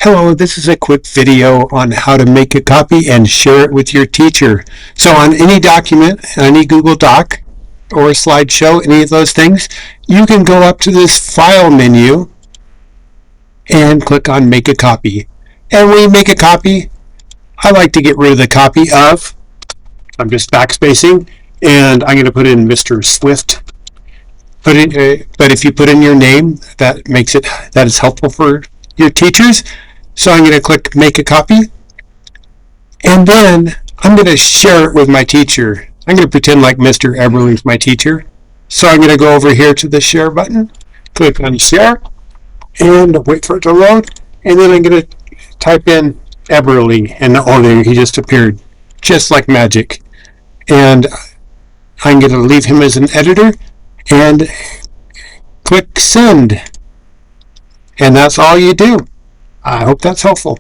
Hello, this is a quick video on how to make a copy and share it with your teacher. So on any document, any Google Doc or slideshow, any of those things, you can go up to this file menu and click on make a copy. And when you make a copy, I like to get rid of the copy of, I'm just backspacing, and I'm going to put in Mr. Swift. But if you put in your name, that is helpful for your teachers. So I'm going to click make a copy, and then I'm going to share it with my teacher. I'm going to pretend like Mr. Eberly is my teacher. So I'm going to go over here to the share button, click on share, and wait for it to load. And then I'm going to type in Eberly, and oh, there he just appeared, just like magic. And I'm going to leave him as an editor and click send. And that's all you do. I hope that's helpful.